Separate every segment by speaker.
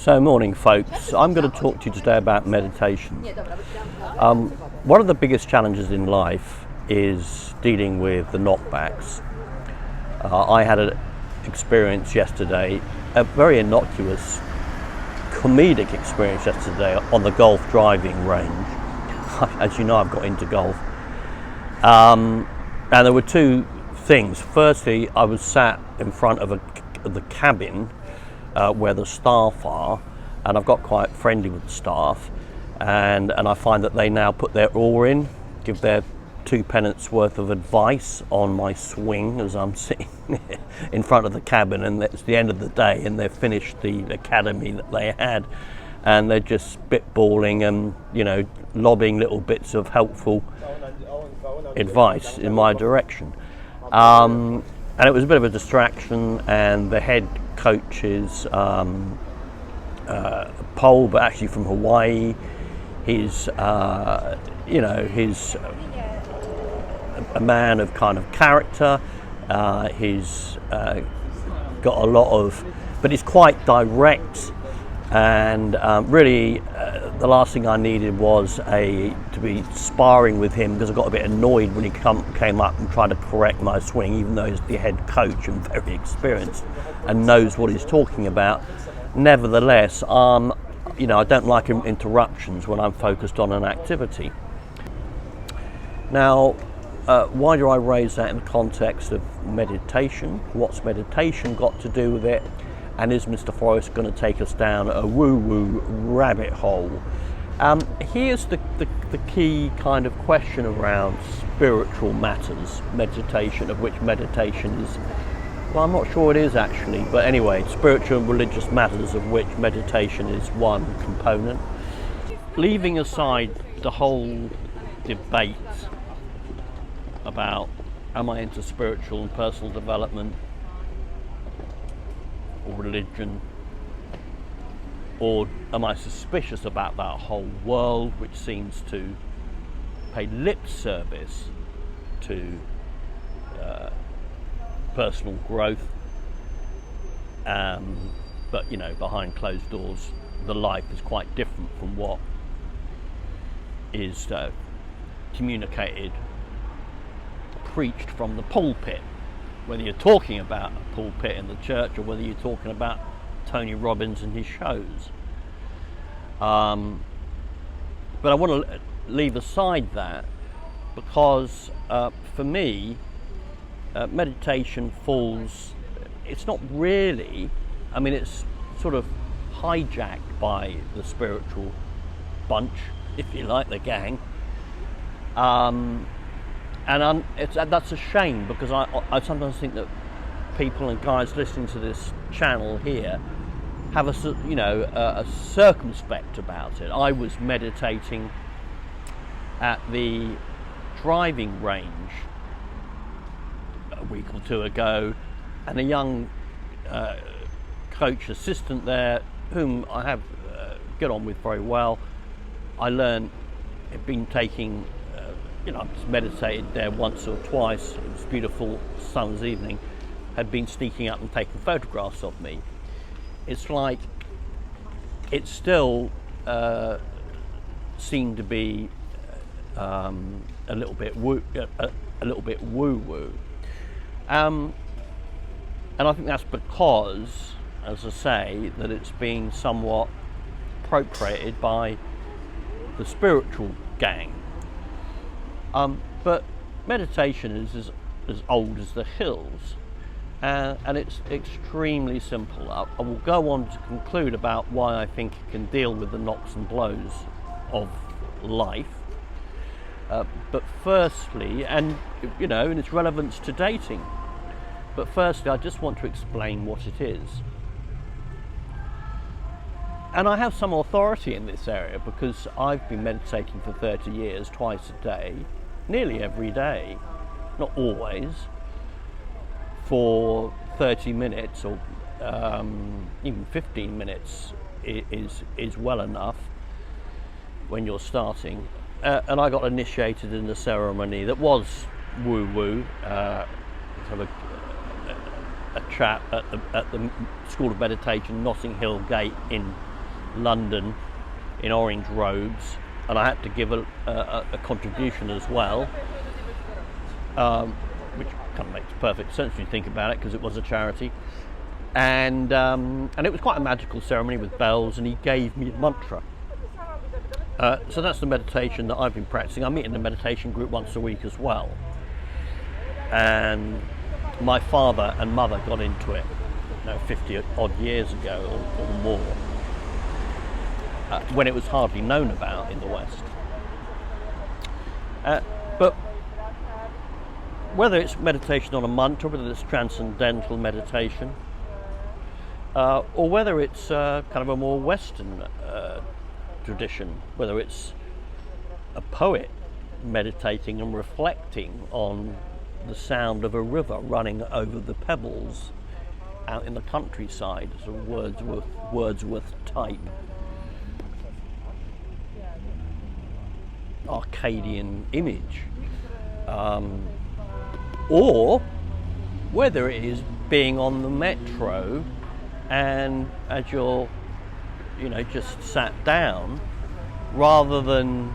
Speaker 1: So, morning, folks. I'm going to talk to you today about meditation. One of the biggest challenges in life is dealing with the knockbacks. I had an experience yesterday, a very innocuous, comedic experience yesterday on the golf driving range. As you know, I've got into golf. And there were two things. Firstly, I was sat in front of the cabin where the staff are, and I've got quite friendly with the staff, and I find that they now put their oar in, give their 2 pence worth of advice on my swing as I'm sitting in front of the cabin, and it's the end of the day and they've finished the academy that they had, and they're just spitballing and lobbing little bits of helpful advice in my direction. And it was a bit of a distraction, and the head coach is Pole, but actually from Hawaii. He's he's a man of kind of character. He's got a lot of, but he's quite direct, and really the last thing I needed was to be sparring with him, because I got a bit annoyed when he came up and tried to correct my swing, even though he's the head coach and very experienced and knows what he's talking about. Nevertheless, I don't like interruptions when I'm focused on an activity. Now, why do I raise that in the context of meditation? What's meditation got to do with it? And is Mr. Forrest going to take us down a woo-woo rabbit hole? Here's the key kind of question around spiritual matters, meditation, of which meditation is, well, I'm not sure it is actually, but anyway, spiritual and religious matters of which meditation is one component. Leaving aside the whole debate about am I into spiritual and personal development or religion, or am I suspicious about that whole world which seems to pay lip service to personal growth, but behind closed doors the life is quite different from what is communicated, preached from the pulpit, whether you're talking about a pulpit in the church or whether you're talking about Tony Robbins and his shows. But I want to leave aside that, because for me, meditation falls, it's not really, it's sort of hijacked by the spiritual bunch, if you like, the gang. And that's a shame, because I sometimes think that people and guys listening to this channel here have a circumspect about it. I was meditating at the driving range a week or two ago, and a young coach assistant there, whom I have get on with very well, I learned had been taking, I've just meditated there once or twice. It was a beautiful summer's evening. Had been sneaking up and taking photographs of me. It's like it still seemed to be a little bit woo woo. And I think that's because, as I say, that it's been somewhat appropriated by the spiritual gang. But meditation is as old as the hills, and it's extremely simple. I will go on to conclude about why I think it can deal with the knocks and blows of life. But firstly, and in its relevance to dating, but firstly I just want to explain what it is. And I have some authority in this area, because I've been meditating for 30 years, twice a day, nearly every day, not always, for 30 minutes or even 15 minutes is well enough when you're starting. And I got initiated in a ceremony that was woo-woo. Have a chap at the School of Meditation, Notting Hill Gate in London in orange robes, and I had to give a contribution as well, which kind of makes perfect sense when you think about it, because it was a charity. And it was quite a magical ceremony with bells, and he gave me a mantra. So that's the meditation that I've been practicing. I meet in a meditation group once a week as well. And my father and mother got into it 50 odd years ago or more, when it was hardly known about in the West. But whether it's meditation on a mantra, whether it's transcendental meditation, or whether it's kind of a more Western tradition, whether it's a poet meditating and reflecting on the sound of a river running over the pebbles out in the countryside, as a Wordsworth type Arcadian image, or whether it is being on the metro and as you're just sat down, rather than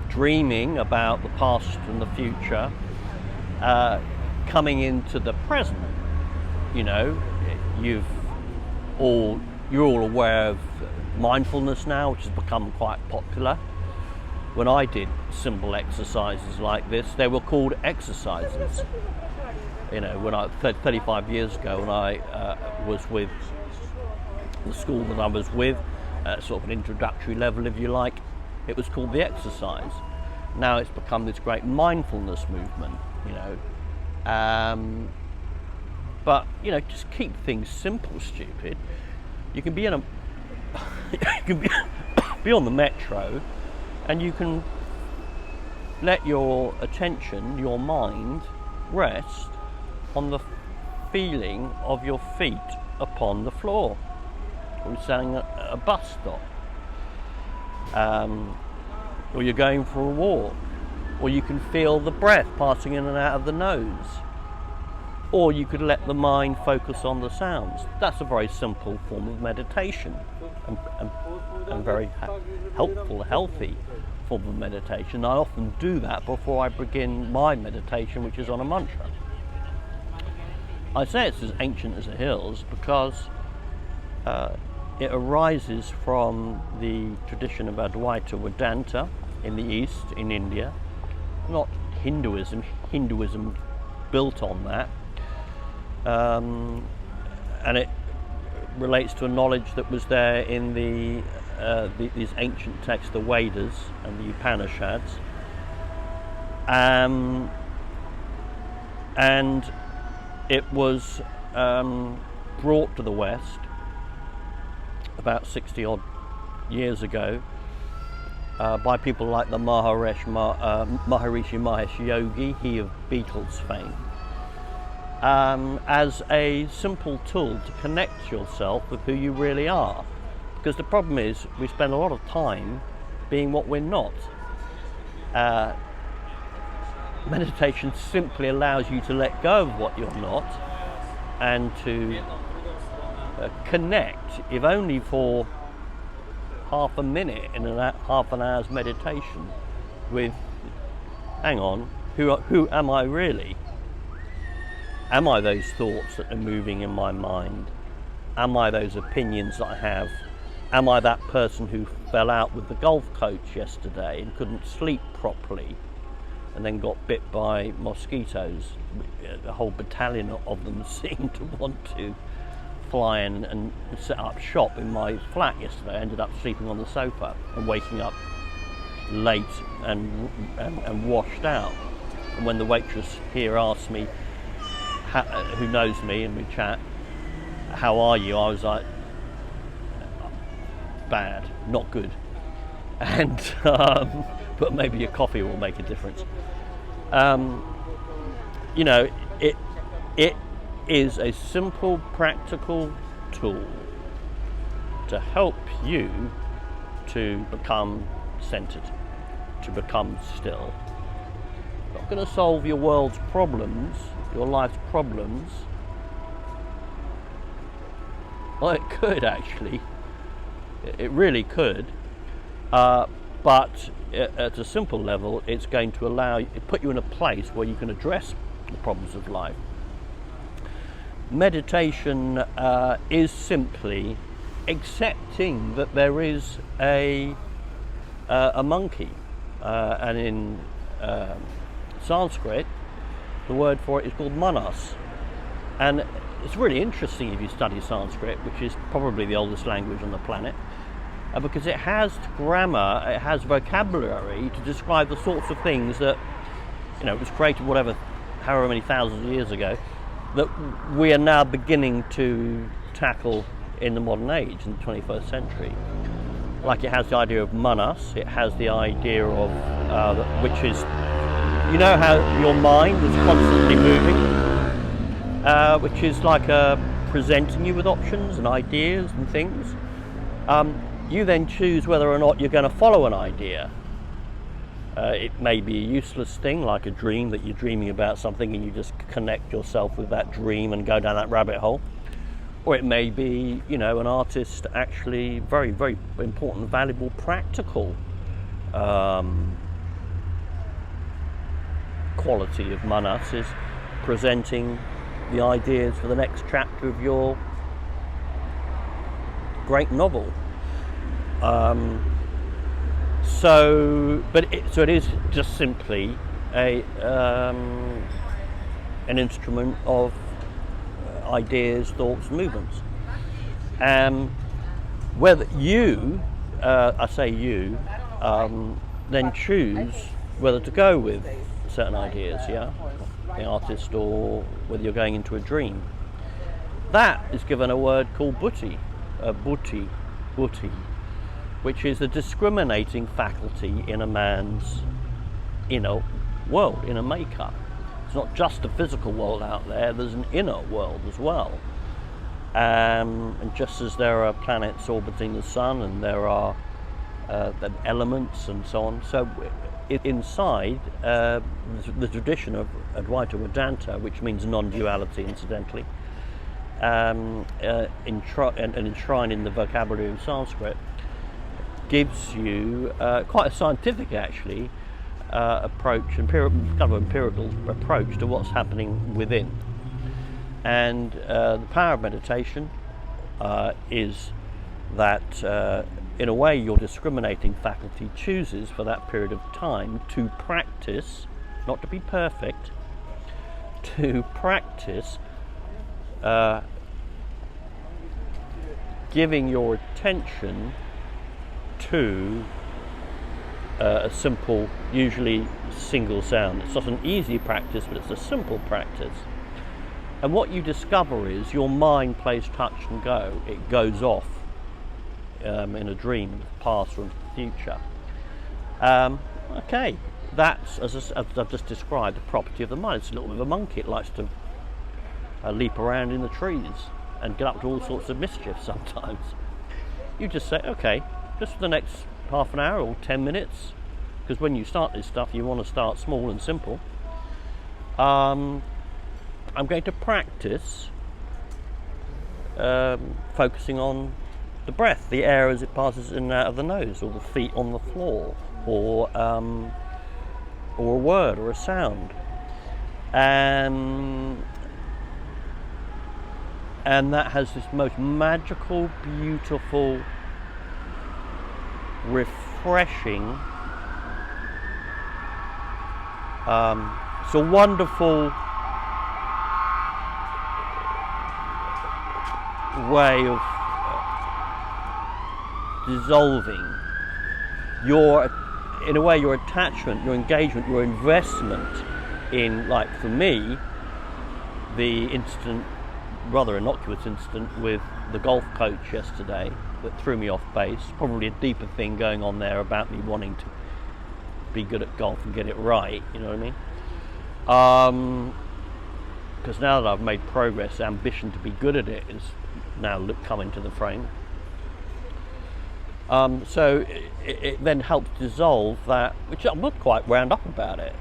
Speaker 1: dreaming about the past and the future, coming into the present. You're all aware of mindfulness now, which has become quite popular. When I did simple exercises like this, they were called exercises. When 35 years ago, when I was with the school that I was with, sort of an introductory level, if you like, it was called the exercise. Now it's become this great mindfulness movement, but just keep things simple, stupid. You can be you can be on the metro, and you can let your attention, your mind, rest on the feeling of your feet upon the floor. Or you're standing at a bus stop, or you're going for a walk, or you can feel the breath passing in and out of the nose, or you could let the mind focus on the sounds. That's a very simple form of meditation, and very helpful, healthy form of meditation. I often do that before I begin my meditation, which is on a mantra. I say it's as ancient as the hills because it arises from the tradition of Advaita Vedanta in the East, in India. Not Hinduism. Hinduism built on that. And it relates to a knowledge that was there in these ancient texts, the Vedas and the Upanishads. And it was brought to the West about 60 odd years ago by people like the Maharishi Mahesh Yogi, he of Beatles fame, as a simple tool to connect yourself with who you really are. Because the problem is we spend a lot of time being what we're not. Meditation simply allows you to let go of what you're not and to connect, if only for half a minute in half an hour's meditation, with, hang on, who am I really? Am I those thoughts that are moving in my mind? Am I those opinions that I have? Am I that person who fell out with the golf coach yesterday and couldn't sleep properly and then got bit by mosquitoes? A whole battalion of them seemed to want to fly in and set up shop in my flat yesterday. I ended up sleeping on the sofa and waking up late and washed out. And when the waitress here asked me, who knows me, and we chat, how are you? I was like, bad, not good. And but maybe a coffee will make a difference. It is a simple, practical tool to help you to become centered, to become still. It's not going to solve your world's problems, your life's problems. Well, it could actually, It really could. But at a simple level, it's going to put you in a place where you can address the problems of life. Meditation is simply accepting that there is a monkey, and in Sanskrit, the word for it is called manas. And it's really interesting if you study Sanskrit, which is probably the oldest language on the planet, because it has grammar, it has vocabulary to describe the sorts of things that, it was created however many thousands of years ago, that we are now beginning to tackle in the modern age, in the 21st century. Like, it has the idea of manas, it has the idea of, which is, how your mind is constantly moving, which is like presenting you with options and ideas and things. You then choose whether or not you're going to follow an idea. It may be a useless thing, like a dream, that you're dreaming about something and you just connect yourself with that dream and go down that rabbit hole. Or it may be, an artist actually very, very important, valuable, practical quality of manas is presenting the ideas for the next chapter of your great novel. So it is just simply an instrument of ideas, thoughts, movements. Whether you, I say you, then choose whether to go with certain ideas, the artist, or whether you're going into a dream. That is given a word called buddhi, which is the discriminating faculty in a man's inner world, inner makeup. It's not just a physical world out there, there's an inner world as well. And just as there are planets orbiting the sun, and there are the elements and so on, so inside the tradition of Advaita Vedanta, which means non-duality incidentally, and enshrined in the vocabulary of Sanskrit, gives you quite a scientific actually approach, kind of empirical approach to what's happening within. And the power of meditation is that in a way your discriminating faculty chooses for that period of time to practice, not to be perfect, to practice giving your attention to a simple, usually single sound. It's not an easy practice, but it's a simple practice. And what you discover is your mind plays touch and go. It goes off in a dream, past or future. Okay, that's, as I've just described, the property of the mind. It's a little bit of a monkey. It likes to leap around in the trees and get up to all sorts of mischief sometimes. You just say, okay, just for the next half an hour or 10 minutes, because when you start this stuff you want to start small and simple. I'm going to practice focusing on the breath, the air as it passes in and out of the nose, or the feet on the floor, or a word or a sound, and that has this most magical, beautiful, refreshing, it's a wonderful way of dissolving your attachment, your engagement, your investment in, like for me, the incident, rather innocuous incident with the golf coach yesterday that threw me off base. Probably a deeper thing going on there about me wanting to be good at golf and get it right, you know what I mean? Because now that I've made progress, ambition to be good at it is now come into the frame. So it then helps dissolve that, which I'm not quite wound up about it,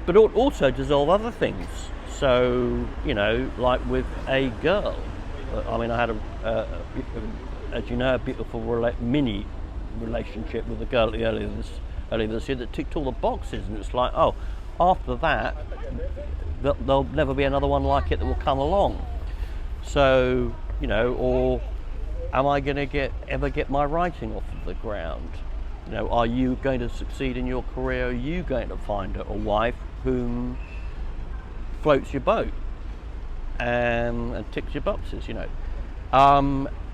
Speaker 1: but it also dissolve other things. So, like with a girl, I mean, I had as you know, a beautiful mini relationship with a girl earlier this year that ticked all the boxes, and it's like, oh, after that, there'll never be another one like it that will come along. So, you know, or am I going to ever get my writing off of the ground? You know, are you going to succeed in your career? Are you going to find a wife whom floats your boat and ticks your boxes? You know,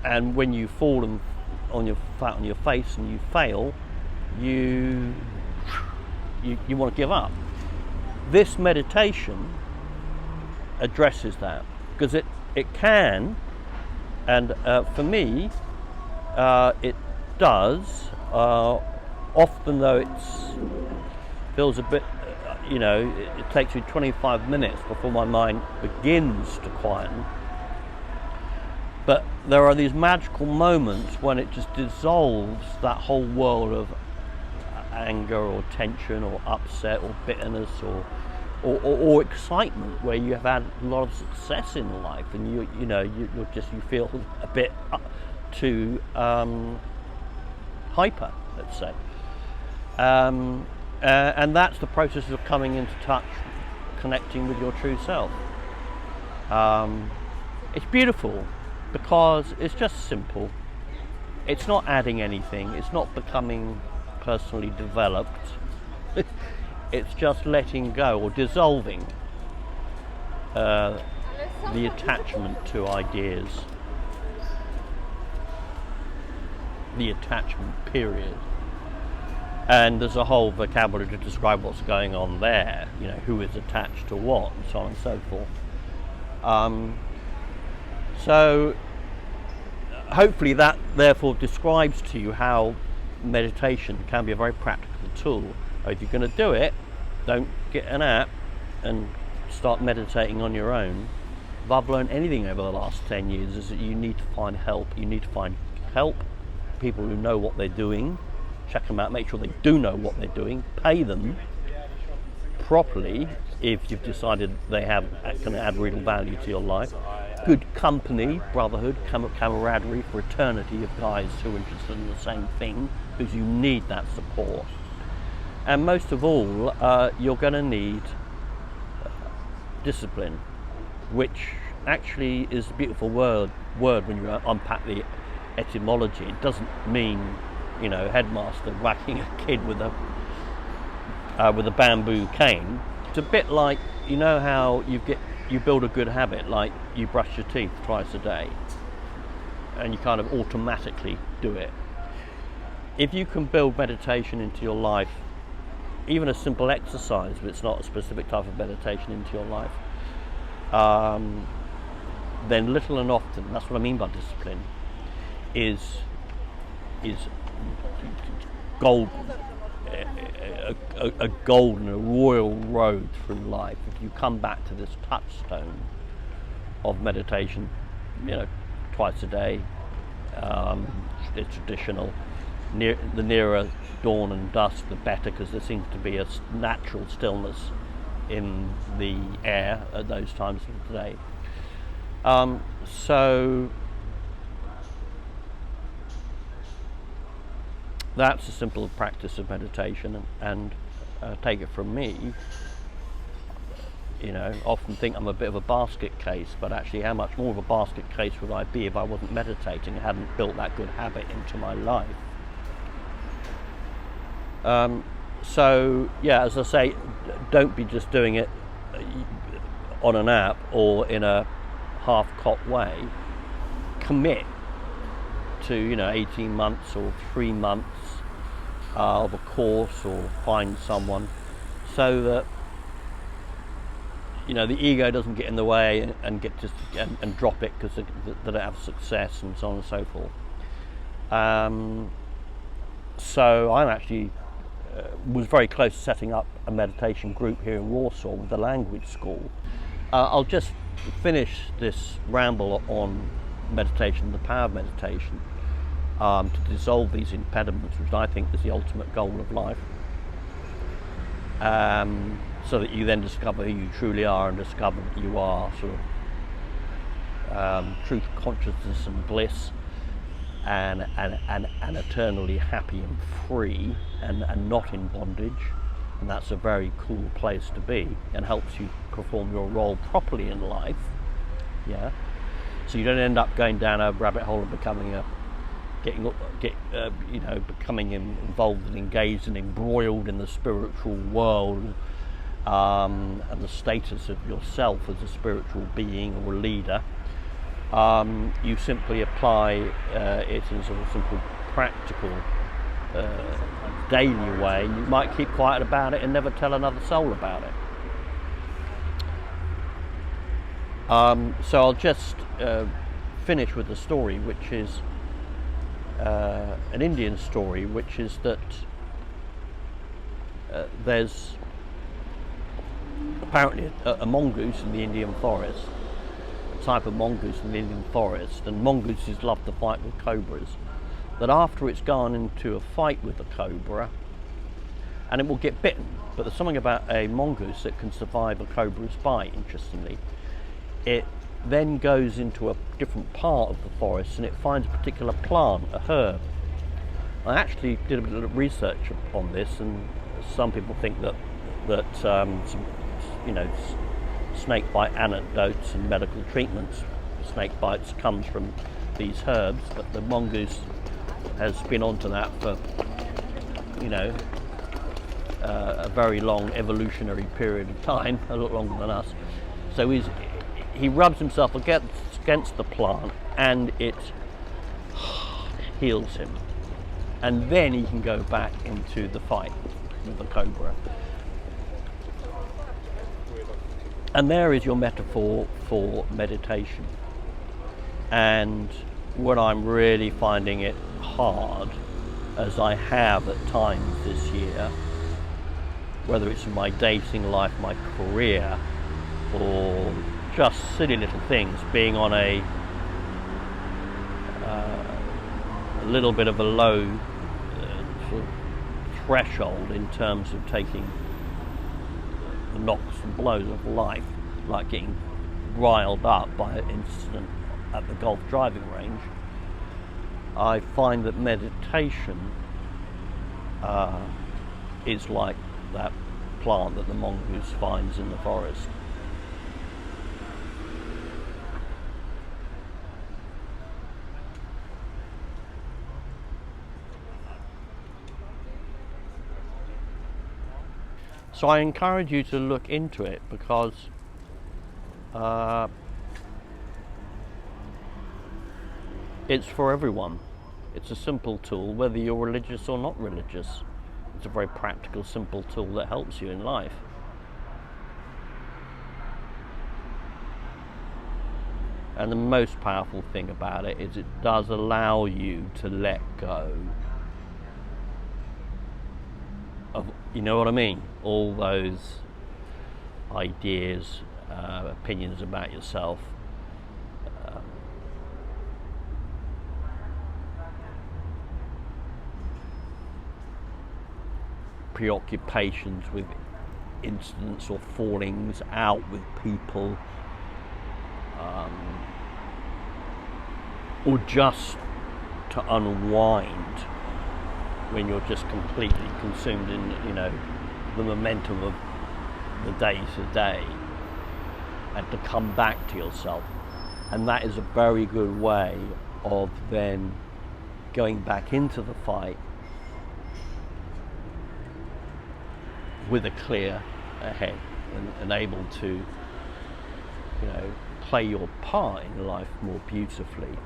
Speaker 1: and when you fall on your face and you fail, you want to give up. This meditation addresses that, because it can, and for me, it does. Often though it feels a bit, you know, it takes me 25 minutes before my mind begins to quieten. But there are these magical moments when it just dissolves that whole world of anger or tension or upset or bitterness or excitement, where you have had a lot of success in life, and you feel a bit too hyper, let's say, and that's the process of coming into touch, connecting with your true self. It's beautiful because it's just simple. It's not adding anything. It's not becoming personally developed. It's just letting go or dissolving the attachment to ideas, the attachment period. And there's a whole vocabulary to describe what's going on there, you know, who is attached to what, and so on and so forth. So hopefully that therefore describes to you how meditation can be a very practical tool. If you're going to do it, don't get an app and start meditating on your own. If I've learned anything over the last 10 years, is that you need to find help. You need to find help, people who know what they're doing, check them out, make sure they do know what they're doing, pay them properly if you've decided they can add real value to your life. Good company, brotherhood, camaraderie, fraternity of guys who are interested in the same thing, because you need that support. And most of all, you're going to need discipline, which actually is a beautiful word when you unpack the etymology. It doesn't mean, you know, headmaster whacking a kid with a bamboo cane. It's a bit like, you know how you build a good habit, like you brush your teeth twice a day, and you kind of automatically do it. If you can build meditation into your life, even a simple exercise, but it's not a specific type of meditation, into your life, then little and often, that's what I mean by discipline, is golden, a golden, a royal road through life. If you come back to this touchstone of meditation, you know, twice a day, it's traditional. The nearer dawn and dusk, the better, because there seems to be a natural stillness in the air at those times of the day. So that's a simple practice of meditation, and take it from me, you know, often think I'm a bit of a basket case, but actually how much more of a basket case would I be if I wasn't meditating and hadn't built that good habit into my life? So yeah, as I say, don't be just doing it on an app or in a half-cocked way. Commit to, you know, 18 months or 3 months of a course, or find someone, so that, you know, the ego doesn't get in the way and drop it because they don't have success, and so on and so forth. So I'm actually was very close to setting up a meditation group here in Warsaw with the language school. I'll just finish this ramble on meditation, the power of meditation, to dissolve these impediments, which I think is the ultimate goal of life, so that you then discover who you truly are, and discover that you are sort of truth, consciousness and bliss. and eternally happy and free and not in bondage. And that's a very cool place to be, and helps you perform your role properly in life. Yeah. So you don't end up going down a rabbit hole and becoming involved and engaged and embroiled in the spiritual world, and the status of yourself as a spiritual being or leader. You simply apply it in a sort of simple, practical, daily way. You might keep quiet about it and never tell another soul about it. So I'll just finish with a story, which is an Indian story, which is that there's apparently a mongoose in the Indian forest, a type of mongoose in the Indian forest, and mongooses love to fight with cobras, that after it's gone into a fight with a cobra, and it will get bitten, but there's something about a mongoose that can survive a cobra's bite, interestingly. It then goes into a different part of the forest and it finds a particular plant, a herb. I actually did a bit of research on this, and some people think that snake bite anecdotes and medical treatments, snake bites, comes from these herbs, but the mongoose has been onto that for a very long evolutionary period of time, a lot longer than us. So he rubs himself against the plant and it heals him, and then he can go back into the fight with the cobra. And there is your metaphor for meditation. And what I'm really finding it hard, as I have at times this year, whether it's in my dating life, my career, or just silly little things, being on a little bit of a low sort of threshold in terms of taking the knocks and blows of life, like getting riled up by an incident at the golf driving range. I find that meditation is like that plant that the mongoose finds in the forest. So I encourage you to look into it, because it's for everyone. It's a simple tool, whether you're religious or not religious. It's a very practical, simple tool that helps you in life. And the most powerful thing about it is it does allow you to let go of, you know what I mean, all those ideas, opinions about yourself, preoccupations with incidents or fallings out with people, or just to unwind when you're just completely consumed in the momentum of the day to day, and to come back to yourself. And that is a very good way of then going back into the fight with a clear head and able to play your part in life more beautifully.